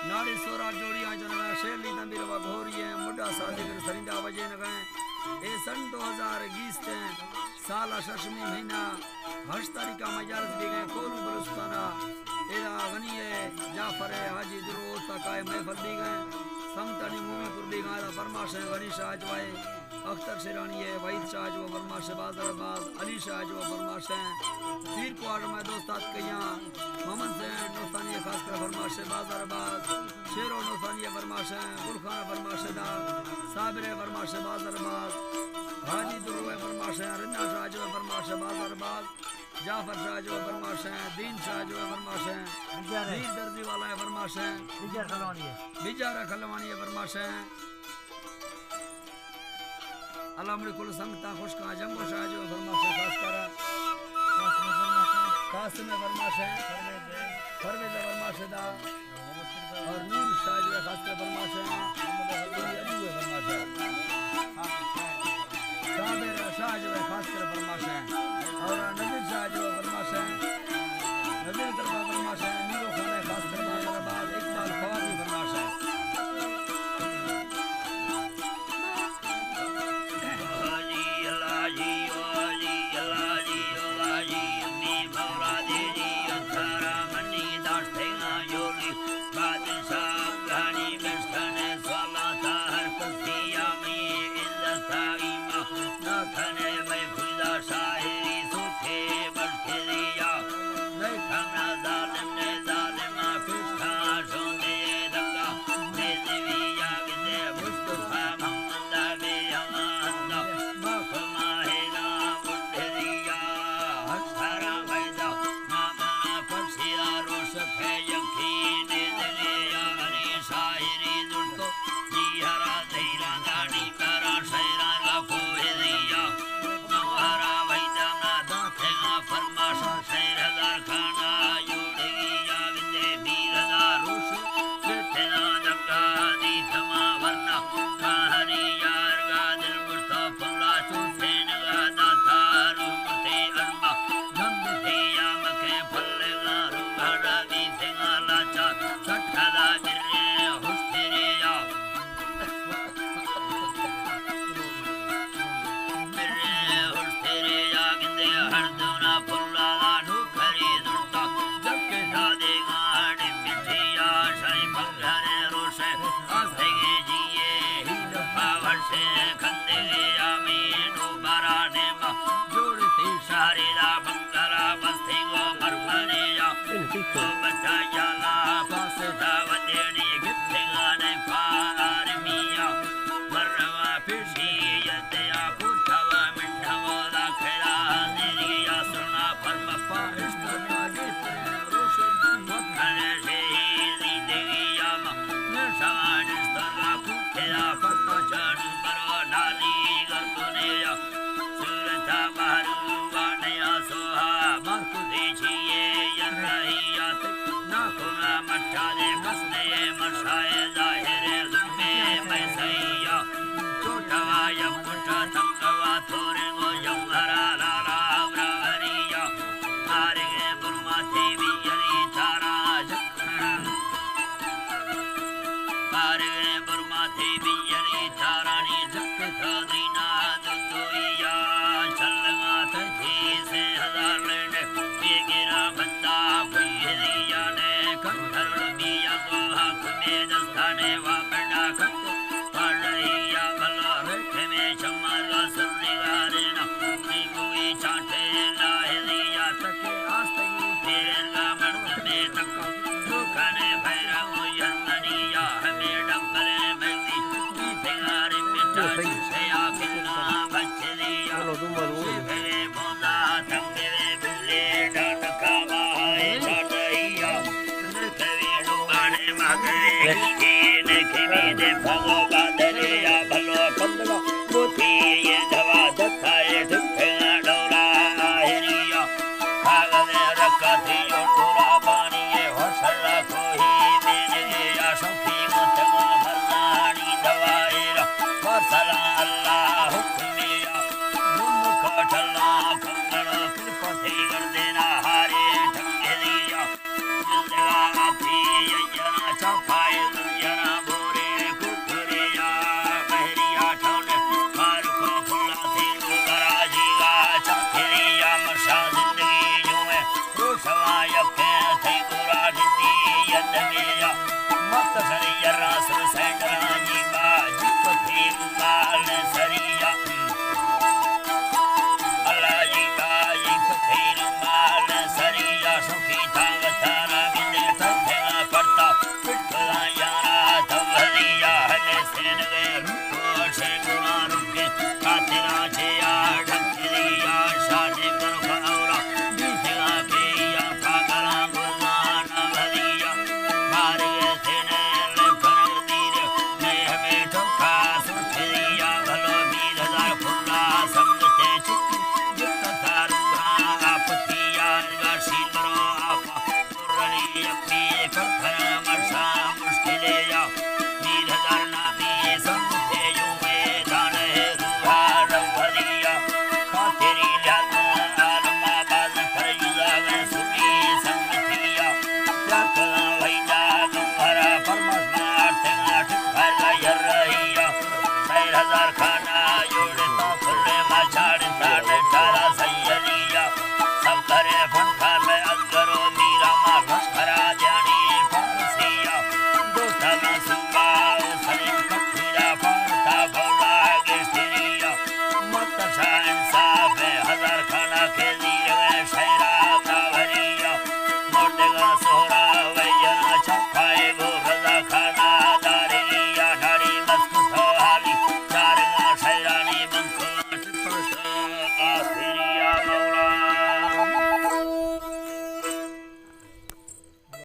नारी सोरा जोड़ियां जनगा शेरली तंबीर व घोरिए मुड्डा सादी कर सरिंदा बजे न गए ए सन 2020 ते साला शशमी महीना हर्ष तारीखा मजारत भी गए कोलू बलुस्ताना एदा गनीए जाफर हाजी दुरूद तकाए महफल भी गए संतनी मूवीपुर भी गए फरमाश गनी शाह जवाए अख्तर शिरानी वहीद शाह जो फरमाश बाज़रबाज अली शाह जो फरमाश पीर क्वार्टर में दोस्तात कया मोहम्मद से दोस्तानी खास कर फरमाश बाज़रबाज शेरो दोस्तानी फरमाश गुलखाना फरमाश दा साबिर फरमाश बाज़रबाज हाजी दुरूद फरमाश रन्ना शाह जो फरमाश बाज़रबाज जाफर शाह जो फरमाश दीन शाह जो फरमाश मीर दर्जी वाला है फरमाश बिजारा खलवानी फरमाश अलामड़ी कुल संगता खुश का जंगो शाह जो फरमाश खास कर कासिम फरमाश परवेज फरमाश दा और नूर शाह जो खास कर फरमाश अबू फरमाश साबिर शाह जो खास कर फरमाश और नबी शाह जो फरमाश नबी दरबार फरमाश नीरो खाने खास कर बाज़रबाज इकबाल खवारी फरमाश Fire. सरिया रास सेंडरा